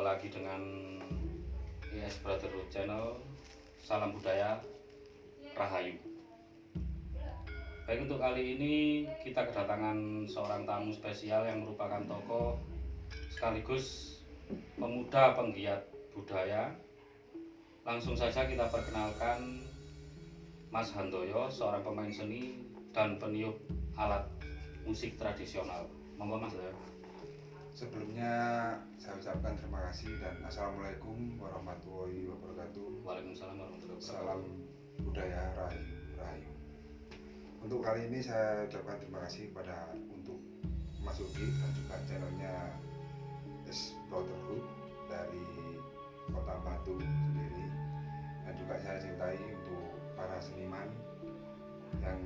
lagi dengan IS Brotherhood Channel. Salam budaya, Rahayu. Baik, untuk kali ini kita kedatangan seorang tamu spesial yang merupakan tokoh sekaligus pemuda penggiat budaya. Langsung saja kita perkenalkan Mas Handoyo, seorang pemain seni dan peniup alat musik tradisional. Monggo Mas Handoyo. Sebelumnya saya ucapkan terima kasih dan Assalamualaikum warahmatullahi wabarakatuh. Waalaikumsalam warahmatullahi wabarakatuh. Salam budaya Rahayu. Untuk kali ini saya ucapkan terima kasih untuk Mas Ugi dan juga channelnya IS Brotherhood dari Kota Batu sendiri, dan juga saya cintai untuk para seniman yang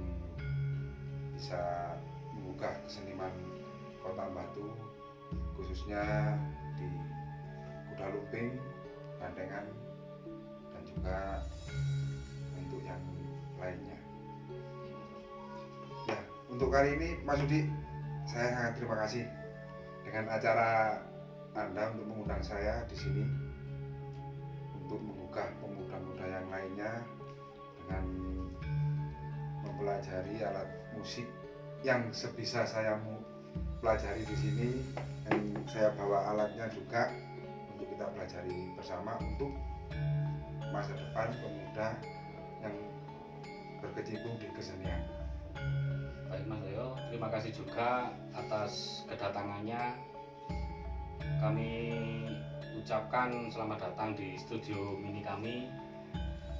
bisa menggugah keseniman Kota Batu, khususnya di kuda lumping, bandengan, dan juga untuk yang lainnya. Ya, untuk kali ini Mas Udi, saya sangat terima kasih dengan acara Anda untuk mengundang saya di sini untuk menggugah pemuda-pemuda yang lainnya dengan mempelajari alat musik yang sebisa saya pelajari di sini, dan saya bawa alatnya juga untuk kita pelajari bersama untuk masa depan pemuda yang berkecimpung di kesenian. Baik Mas Handoyo, terima kasih juga atas kedatangannya. Kami ucapkan selamat datang di studio mini kami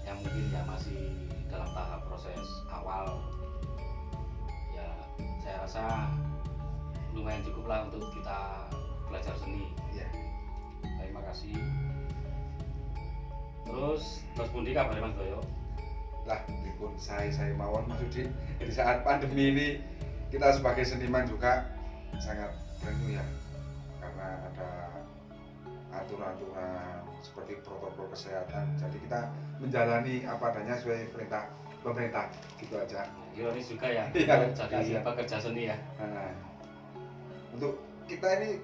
yang mungkin ya masih dalam tahap proses awal. Ya, saya rasa lumayan cukup lah untuk kita belajar seni. Ya. Terima kasih. Terus pundi kabar Mas Handoyo? Lah, meskipun saya mawon Mas Udi, di saat pandemi ini kita sebagai seniman juga sangat renyu ya, karena ada aturan-aturan seperti protokol kesehatan. Jadi kita menjalani apa adanya sesuai perintah pemerintah, gitu aja. Ironis juga ya, Iya, jadi pekerja seni ya. Nah, untuk kita ini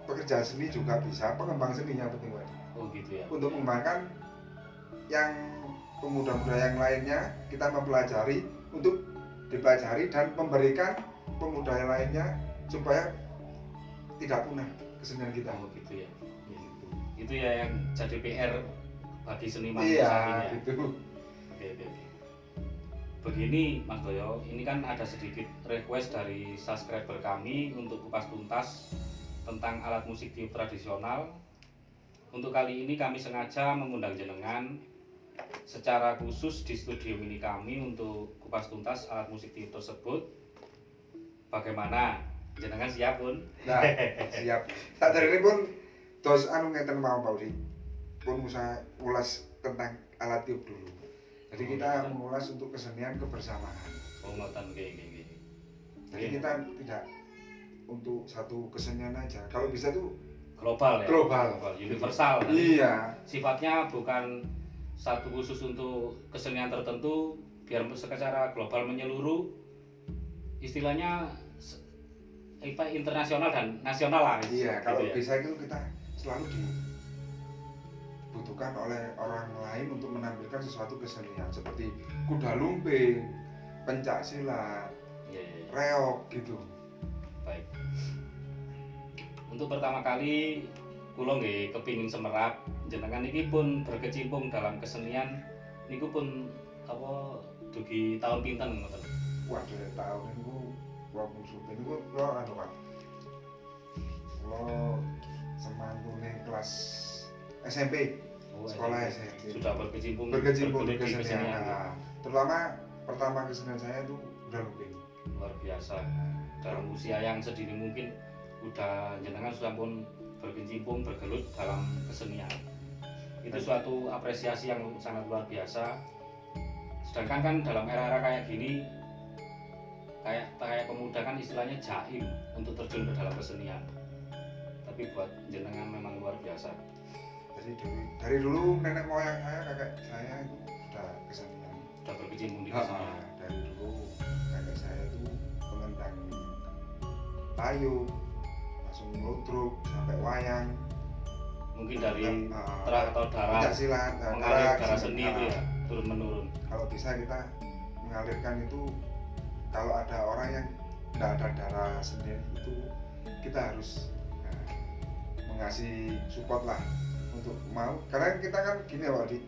pekerja seni juga bisa, pengembang seninya penting banget. Oh gitu ya. Untuk mengembangkan yang pemuda-pemuda yang lainnya, kita mempelajari untuk dipelajari dan memberikan pemuda yang lainnya supaya tidak punah kesenian kita. Oh gitu ya. Itu ya yang jadi PR bagi seniman Iya, saat ini ya. itu. Oke. Begini Mas Handoyo, ini kan ada sedikit request dari subscriber kami untuk kupas tuntas tentang alat musik tiup tradisional. Untuk kali ini kami sengaja mengundang jenengan secara khusus di studio mini kami untuk kupas tuntas alat musik tiup tersebut. Bagaimana? Jenengan siap pun? Nah, siap. Tak dari ini pun dos ngeten mau Pak Udi. Pun usah ulas tentang alat tiup dulu. Jadi kita mengulas untuk kesenian kebersamaan. Oh ngoten nggih. Jadi kita tidak untuk satu kesenian aja. Kalau bisa tuh Global ya. Global. Universal. Iya. Sifatnya bukan satu khusus untuk kesenian tertentu, biar secara global menyeluruh. Istilahnya internasional dan nasional lah. Iya, gitu kalau ya. bisa itu kita selalu dibutuhkan oleh orang lain untuk menampilkan sesuatu kesenian seperti kuda lumping, pencak silat, Iya. reog gitu. Baik. Untuk pertama kali kula nggih kepingin semerap jenengan niki pun berkecimpung dalam kesenian niku pun apa dugi tahun pinten ngoten. Wah, dari tahun itu wong supin itu lo anu Pak. Lo semantune kelas SMP. Oh, Sekolah SMP. Sudah berkecimpung Bergelut di kesenian. kesenian. Nah, terutama pertama kesenian saya itu udah lumping. Luar biasa. Dalam usia yang sedini mungkin udah jenengan sudah pun berkecimpung bergelut dalam kesenian. Itu suatu apresiasi yang sangat luar biasa. Sedangkan kan dalam era-era kayak gini kayak pemuda kan istilahnya jaim untuk terjun ke dalam kesenian. Tapi buat jenengan memang luar biasa. Jadi dari dulu nenek moyang saya, kakek saya itu sudah kesenian. Sudah berkecimpung di kesenian. Dari dulu kakek saya itu pengendang payung, langsung ludruk sampai wayang. mungkin dari uh, terah atau darah pencak silat, mengalir darah seni. seni itu ya turun menurun. Kalau bisa kita mengalirkan itu, kalau ada orang yang tidak ada darah seni itu, kita harus mengasih support lah untuk mau, karena kita kan gini ya Pak Di,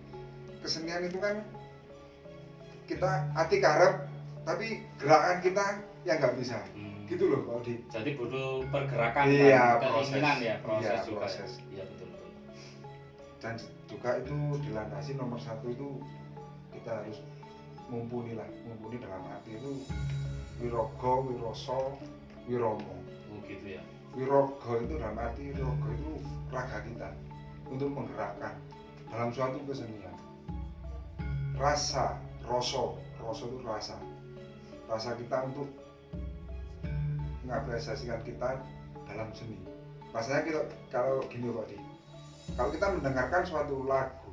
kesenian itu kan kita hati karep tapi gerakan kita yang nggak bisa. Gitu loh Pak Di. Jadi butuh pergerakan Iya, dan keinginan ya, proses iya, juga. proses. Iya betul betul. Dan juga itu dilandasi nomor satu itu kita harus mumpuni dalam arti itu wirogo, wiroso, wiromo. Oh gitu ya. Wirogo itu dalam arti wirogo itu raga kita untuk menggerakkan dalam suatu kesenian. Rasa, roso itu rasa kita untuk mengapresiasikan kita dalam seni. Rasanya kita kalau gini Pak Di, kalau kita mendengarkan suatu lagu,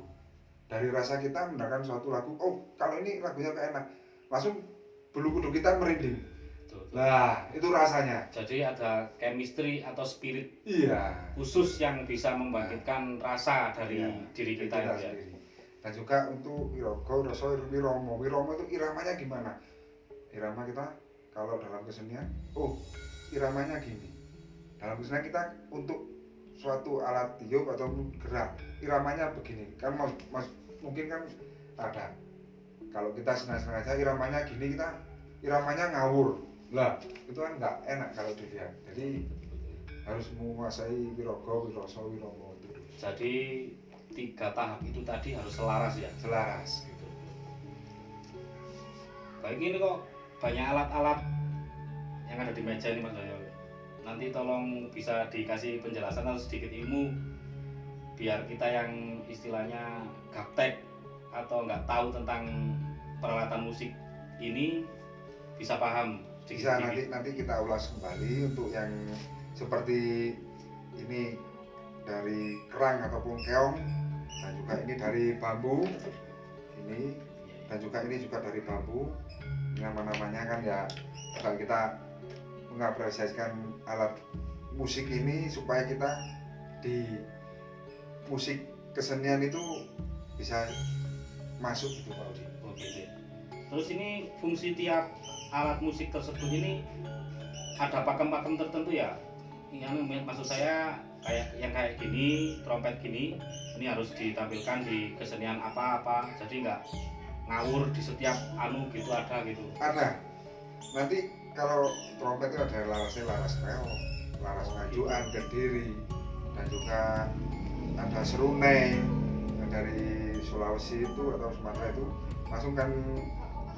dari rasa kita mendengarkan suatu lagu, oh kalau ini lagunya enak, langsung bulu kuduk kita merinding. Betul. Nah itu rasanya. Jadi ada chemistry atau spirit Iya. khusus yang bisa membangkitkan rasa dari diri kita ya. Sendiri. Dan juga untuk wirogo, roso, wiromo. Wiromo itu iramanya gimana? Irama kita kalau dalam kesenian, oh iramanya gini. Dalam kesenian kita untuk suatu alat tiup atau gerak, iramanya begini. Kan mungkin kan ada. Kalau kita senang-senang aja iramanya gini, kita iramanya ngawur. Lah, itu kan nggak enak kalau dilihat. Jadi harus menguasai wirogo, wiroso, wiromo itu. Jadi 3 tahap itu tadi harus selaras ya. Selaras gitu. Baik, ini kok banyak alat-alat yang ada di meja ini Mas Doyo. Nanti tolong bisa dikasih penjelasan atau sedikit ilmu biar kita yang istilahnya gaptek atau nggak tahu tentang peralatan musik ini bisa paham Bisa sedikit. nanti kita ulas kembali untuk yang seperti ini dari kerang ataupun keong, dan juga ini dari bambu ini, dan juga ini juga dari bambu. Nama-namanya kan ya bakal kita mengapresiasikan alat musik ini supaya kita di musik kesenian itu bisa masuk gitu Pak Udi. Oh gitu ya. Terus ini fungsi tiap alat musik tersebut ini ada pakem-pakem tertentu ya? Yang maksud saya kayak gini, trompet gini, ini harus ditampilkan di kesenian apa-apa, jadi nggak ngawur di setiap anu gitu ada gitu. Ada. Nanti kalau trompet itu ada larasnya, laras reog, laras ngajuan, kediri, dan juga ada serunai dari Sulawesi itu atau Sumatera itu, langsung kan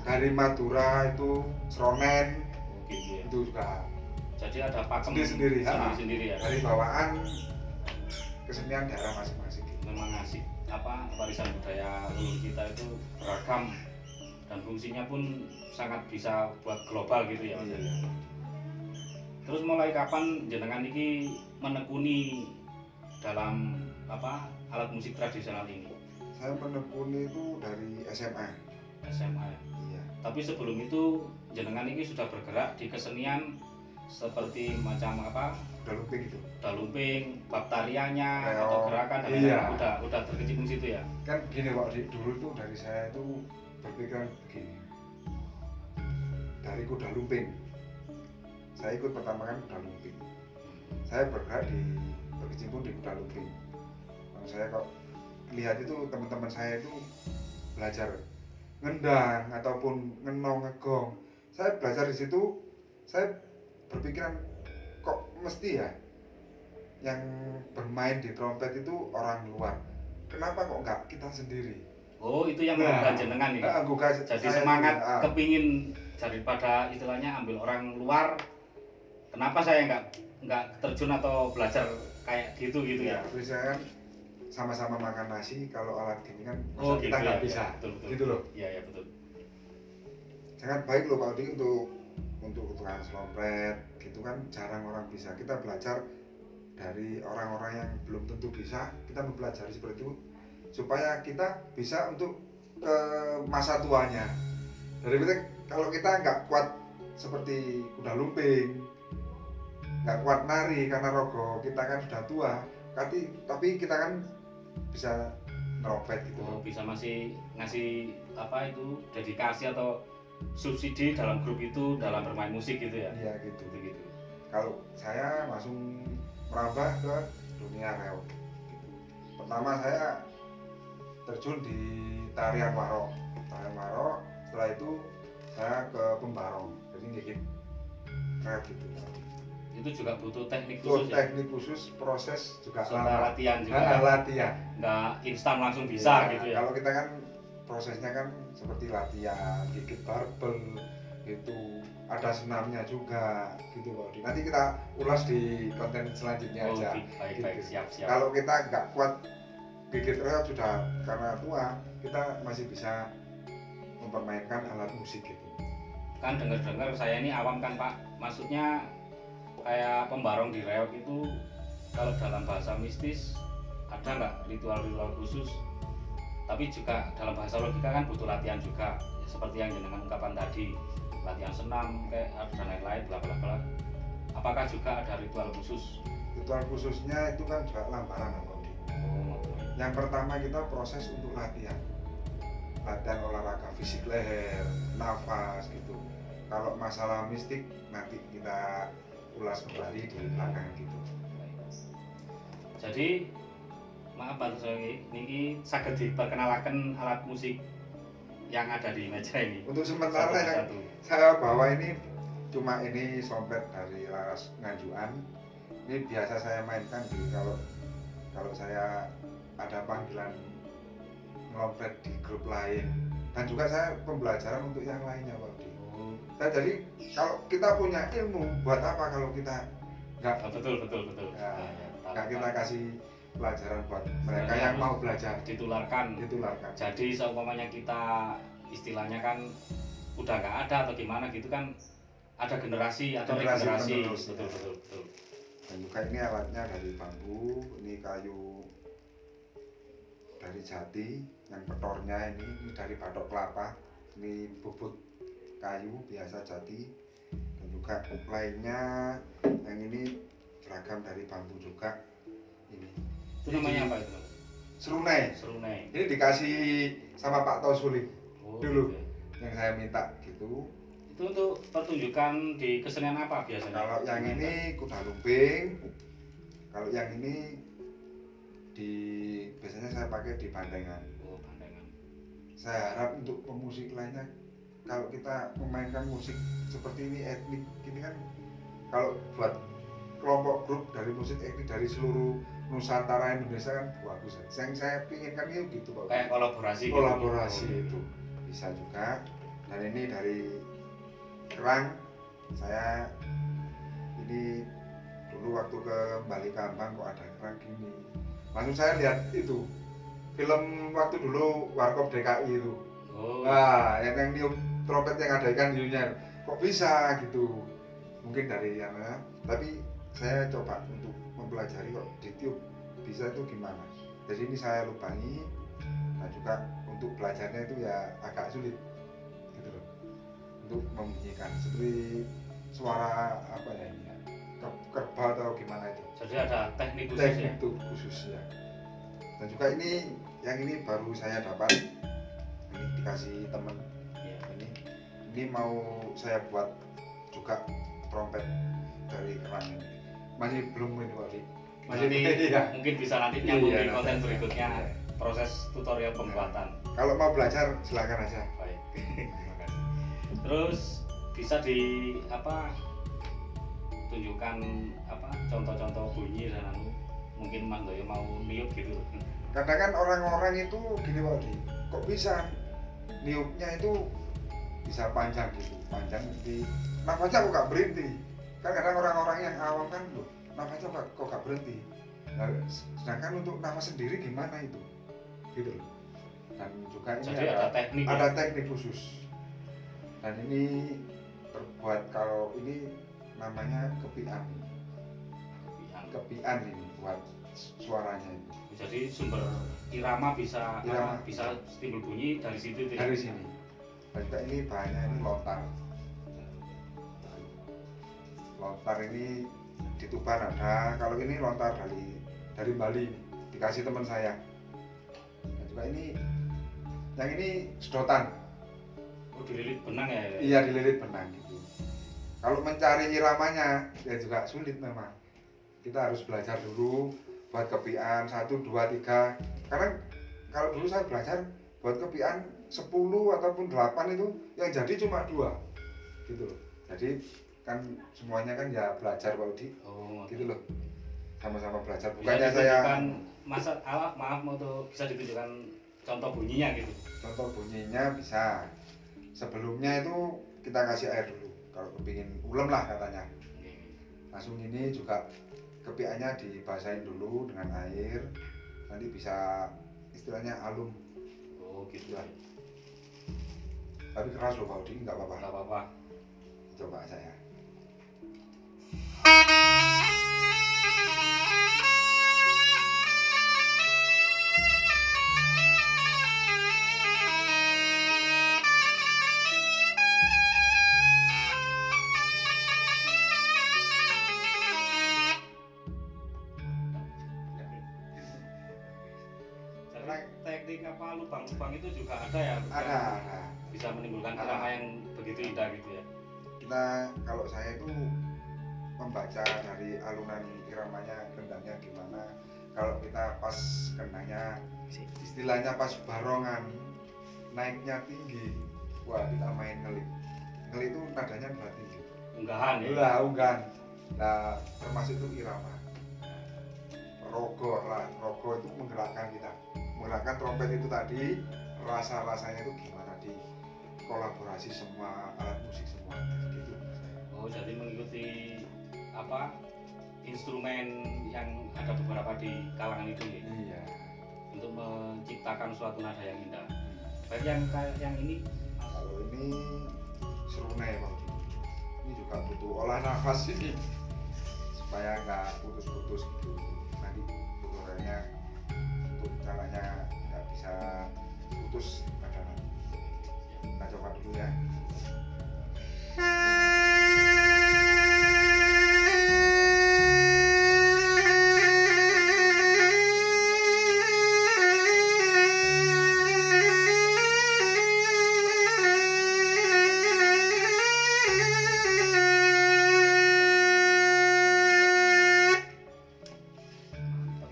dari Madura itu seronen, Gitu ya. itu juga Jadi ada pakem sendiri-sendiri ya. dari bawaan kesenian daerah masing-masing. Memang asik warisan budaya leluhur kita itu beragam dan fungsinya pun sangat bisa buat global gitu ya. Iya. Terus mulai kapan jenengan ini menekuni dalam alat musik tradisional ini? Saya menekuni itu dari SMA. SMA. Iya. Tapi sebelum itu jenengan ini sudah bergerak di kesenian seperti macam Udah lumping itu. udah lumping, bab tariannya Reog. atau gerakan dan Iya. lain-lain udah terkecimpung situ ya. Kan gini Pak, dulu itu dari saya itu berpikiran begini. Dari kuda lumping. Saya ikut pertama kan kuda lumping. Saya bergerak berkecimpung di kuda lumping. Nah, saya kok lihat itu teman-teman saya itu belajar ngendang ataupun ngenong, ngegong. Saya belajar di situ, saya berpikiran kok mesti ya yang bermain di trompet itu orang luar. Kenapa kok nggak kita sendiri? Oh, itu yang menggugah jenengan ini. Jadi semangat kepingin daripada istilahnya ambil orang luar. Kenapa saya nggak terjun atau belajar kayak gitu ya? Terus saya kan sama-sama makan nasi, kalau alat gini kan Oh, kita gitu nggak ya, bisa. betul. Gitu loh. Iya betul. Sangat baik loh Pak Odi untuk tukang trompet gitu kan, jarang orang bisa. Kita belajar dari orang-orang yang belum tentu bisa, kita mempelajari seperti itu supaya kita bisa untuk ke masa tuanya. Dari kita, kalau kita nggak kuat seperti kuda lumping, nggak kuat nari karena rogo kita kan sudah tua, tapi kita kan bisa neropet gitu. Oh, bisa masih ngasih apa itu dedikasi atau subsidi dalam grup itu dalam bermain musik gitu ya? Iya gitu. Gitu. Kalau saya langsung merambah ke dunia reog gitu. Pertama saya terjun di tarian warok. Setelah itu saya ke pembarong, jadi gigit reog gitu. Itu juga butuh teknik Itu khusus teknik khusus, proses juga serta latihan juga. latihan. Nggak instan langsung bisa Ya, gitu ya? kalau kita kan prosesnya kan seperti latihan, gigit barbel gitu, ada senamnya juga gitu Pak Odi. Nanti kita ulas di konten selanjutnya Oh, aja. baik, Gitu. siap. Kalau kita nggak kuat gigit reog sudah karena tua, kita masih bisa mempermainkan alat musik gitu. Kan dengar-dengar saya ini awam kan Pak, maksudnya kayak pembarong di reog itu kalau dalam bahasa mistis ada nggak ritual-ritual khusus, tapi juga dalam bahasa logika kan butuh latihan juga ya, seperti yang jenengan ungkapan tadi, latihan senam kayak dan lain-lain bla bla bla. Apakah juga ada ritual khusus? Ritual khususnya itu kan juga lambaran Pak Odi. Yang pertama kita proses untuk latihan olahraga fisik leher, nafas gitu. Kalau masalah mistik nanti kita ulas kembali di belakang gitu. Jadi maaf Pak Sogi, niki saged diperkenalkan alat musik yang ada di meja ini. Untuk sementara yang Satu-satu. saya bawa ini cuma ini sompet dari Laras Nganjuan. Ini biasa saya mainkan di kalau saya ada panggilan ngelompet di grup lain, dan juga saya pembelajaran untuk yang lainnya Pak Odi. Nah, jadi kalau kita punya ilmu buat apa kalau kita nggak Oh, betul. Ya, Tahu, nggak kita tahu. kasih pelajaran buat mereka Sebenarnya yang harus mau belajar ditularkan. Jadi Jadi seumpamanya kita istilahnya kan udah nggak ada atau gimana gitu kan, ada generasi Generasi penerus, betul. dan juga ini alatnya dari bambu, ini kayu dari jati, yang petornya ini dari batok kelapa, ini bubut kayu biasa jati, dan juga lainnya yang ini beragam dari bambu juga. Ini Itu namanya apa itu? serunai. Ini dikasih sama Pak Tosulik dulu, gitu. yang saya minta gitu. Itu untuk pertunjukan di kesenian apa biasanya? Kalau yang ini kuda lumping, kalau yang ini biasanya saya pakai di bandengan. Oh, bandengan. Saya harap untuk pemusik lainnya, kalau kita memainkan musik seperti ini etnik ini kan, kalau buat kelompok grup dari musik etnik dari seluruh Nusantara Indonesia kan bagus. Yang saya pinginkan itu gitu Pak. Kayak kolaborasi Itu bisa juga. Dan ini dari kerang, saya ini dulu waktu ke Bali Kambang kok ada kerang gini, langsung saya lihat itu film waktu dulu Warkop DKI itu. Nah, yang niup trompet yang ada ikan hiunya, kok bisa gitu, mungkin dari sana. Tapi saya coba untuk mempelajari kok ditiup bisa itu gimana. Jadi ini saya lubangi, dan juga untuk belajarnya itu ya agak sulit gitu loh, untuk membunyikan seperti suara apa ya ini ya, kerbau atau gimana itu. Jadi ada teknik khusus Teknik ya? itu khusus ya. Dan juga ini yang ini baru saya dapat, ini dikasih temen. Iya. Ini mau saya buat juga trompet dari kerang ini. Masih belum ini Pak Di. Nanti iya. mungkin bisa nanti nyambung Iya, di konten nanti. berikutnya, Iya. proses tutorial pembuatan. Kalau mau belajar silakan aja. Baik. Terima kasih. Terus bisa di apa tunjukkan apa contoh-contoh bunyi dan mungkin Mas Doyo mau niup gitu. Kadang kan orang-orang itu gini Pak Di, kok bisa niupnya itu bisa panjang gitu, panjang di nafasnya kok gak berhenti. Kan kadang orang-orang yang awam kan loh, nafasnya kok gak berhenti. Nah, sedangkan untuk nafas sendiri gimana itu, gitu loh. Dan juga ini Jadi ada teknik. ada teknik khusus. Dan ini terbuat, kalau ini namanya kepian. Kepian ini buat suaranya ini. Jadi sumber irama bisa Irama. bisa timbul bunyi dari situ itu ya? Dari sini. Dan juga ini bahannya ini lontar. Lontar ini di Tuban ada. Kalau ini lontar dari dari Bali ini, dikasih teman saya. Nah, juga ini yang ini sedotan. Oh, dililit benang ya? Iya, dililit benang gitu. Kalau mencari iramanya ya juga sulit memang. Kita harus belajar dulu buat kepian 1, 2, 3. Karena kalau dulu saya belajar buat kepian 10 ataupun 8 itu yang jadi cuma 2 gitu loh. Jadi kan semuanya kan ya belajar Pak Udi. Oh, Gitu loh. Sama-sama belajar. bisa Bukannya saya ditunjukkan maaf bisa ditunjukkan contoh bunyinya gitu. contoh bunyinya bisa. Sebelumnya itu kita kasih air dulu. Kalau kepingin ulem lah katanya. Langsung ini juga kepiannya dibasahin dulu dengan air. Nanti bisa istilahnya alum. Oh gitu ya. Tapi keras loh Pak Udi, nggak apa-apa. Nggak apa-apa. Coba saya. Jadi teknik apa lubang-lubang itu juga ada ya? Ada. Bisa menimbulkan irama yang begitu indah gitu ya. Kita kalau saya itu membaca dari alunan iramanya, kendangnya gimana. Kalau kita pas kendangnya istilahnya pas barongan naiknya tinggi, wah kita main ngelik. Ngelik itu nadanya berat tinggi. Unggahan ya. Lah unggan. Nah termasuk itu irama. Rogo itu menggerakkan kita. Menggerakkan trompet itu tadi, rasa-rasanya itu gimana di kolaborasi semua alat musik semua gitu. Oh, jadi mengikuti apa instrumen yang ada beberapa di kalangan itu ya, Iya. untuk menciptakan suatu nada yang indah. Baik yang kayak yang ini, Kalau ini serunai Bang. Ini juga butuh olah nafas ini supaya nggak putus-putus gitu. Nanti ukurannya untuk caranya nggak bisa putus pada nanti. Kita coba dulu ya.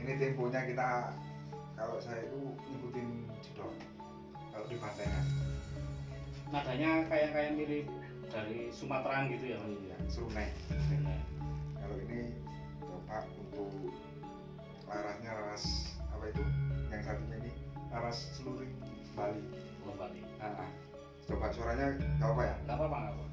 Ini temponya kita, kalau saya itu ngikutin jedor. Kalau di bantengan. nadanya kayak mirip dari Sumatera gitu ya, Mas? Iya, serunai. Kalau ini coba untuk larasnya laras apa itu? Yang satunya ini laras seluring Bali. Kembali. Coba suaranya nggak apa ya? Nggak apa-apa, nggak apa.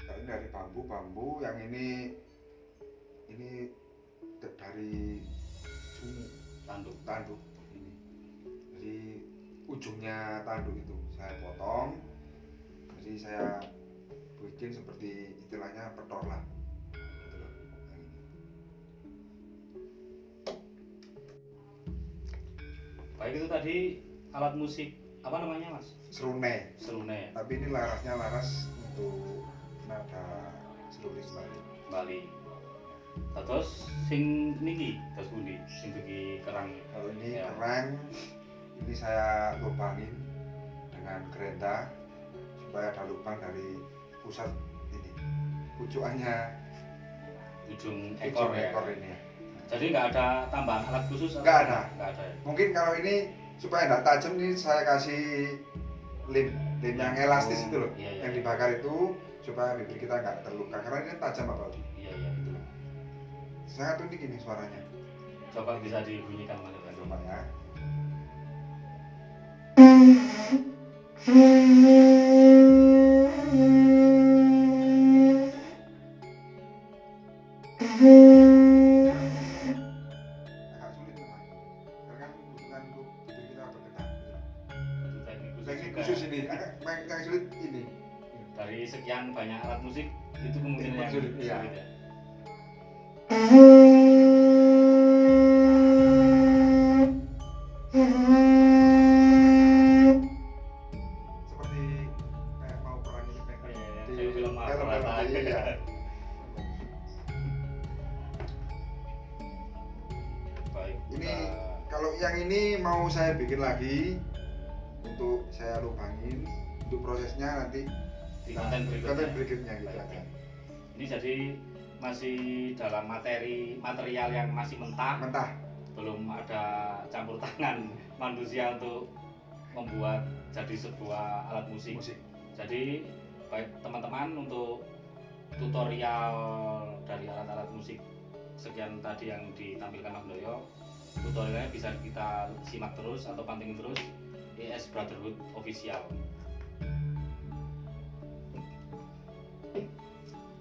Kalau ini dari bambu, yang ini dari sunyi tanduk ini. Jadi ujungnya tanduk itu saya potong. Jadi saya bikin seperti istilahnya petor lah. Gitu loh. Yang ini. Baik, itu tadi alat musik apa namanya, Mas? Serunai. Serunai. Tapi ini larasnya laras untuk nada seluring Bali. Bali. Terus sing niki, terus pundi? Sing dugi kerang. Kalau ini Ya. kerang, ini saya lubangin dengan kereta supaya ada lubang dari pusat ini, pucukannya Ujung ujung ekor ya. ekor ini. Jadi nggak ada tambahan alat khusus? Nggak ada. Nggak ada ya. Mungkin kalau ini supaya nggak tajam nih saya kasih lem yang elastis itu loh, Iya, iya. yang dibakar itu supaya bibir kita nggak terluka karena ini tajam apa Odi? Iya, iya. Gitu loh. Sangat unik ini suaranya. Coba bisa dibunyikan, Mas. Coba ya. Agak sulit memang, karena kan membutuhkan untuk bibir kita bergetar. Itu teknik khusus. Teknik juga. khusus ini, yang sulit ini. Dari sekian banyak alat musik itu kemungkinan yang Sulit, sulit iya. ya. Seperti mau perang ini kan Iya, film film-film Marvel. iya. Baik. Ini kalau yang ini mau saya bikin lagi untuk saya lubangin untuk prosesnya nanti di konten berikutnya gitu Baik. aja. Ini jadi masih dalam material yang masih mentah, belum ada campur tangan manusia untuk membuat jadi sebuah alat musik. Jadi baik teman-teman, untuk tutorial dari alat-alat musik sekian tadi yang ditampilkan Mas Doyo, tutorialnya bisa kita simak terus atau pantengin terus ES Brotherhood Official.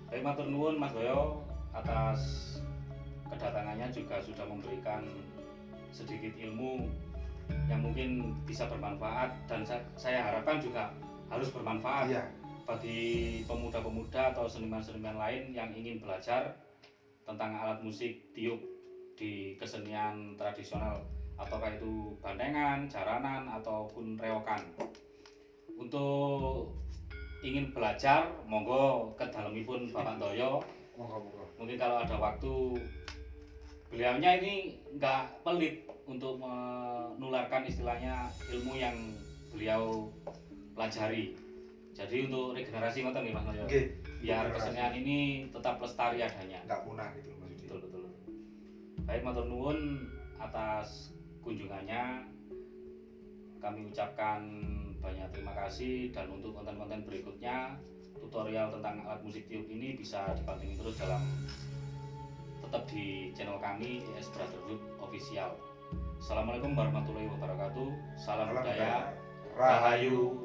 Baik, matur nuwun Mas Doyo atas kedatangannya, juga sudah memberikan sedikit ilmu yang mungkin bisa bermanfaat, dan saya harapkan juga harus bermanfaat Iya. bagi pemuda-pemuda atau seniman-seniman lain yang ingin belajar tentang alat musik tiup di kesenian tradisional, apakah itu bandengan, jaranan ataupun reokan. Untuk ingin belajar, monggo ke dalemipun Bapak Doyo. Monggo. Mungkin kalau ada waktu, beliaunya ini nggak pelit untuk menularkan istilahnya ilmu yang beliau pelajari. Jadi untuk regenerasi ngoten nggih Mas Doyo. Nggih. Biar kesenian ini tetap lestari adanya. Nggak punah gitu maksudnya. Betul. Baik, matur nuwun atas kunjungannya. Kami ucapkan banyak terima kasih, dan untuk konten-konten berikutnya tutorial tentang alat musik tiup ini bisa dipantengin terus tetap di channel kami ES Brotherhood Official. Assalamualaikum warahmatullahi wabarakatuh. Salam budaya. Rahayu.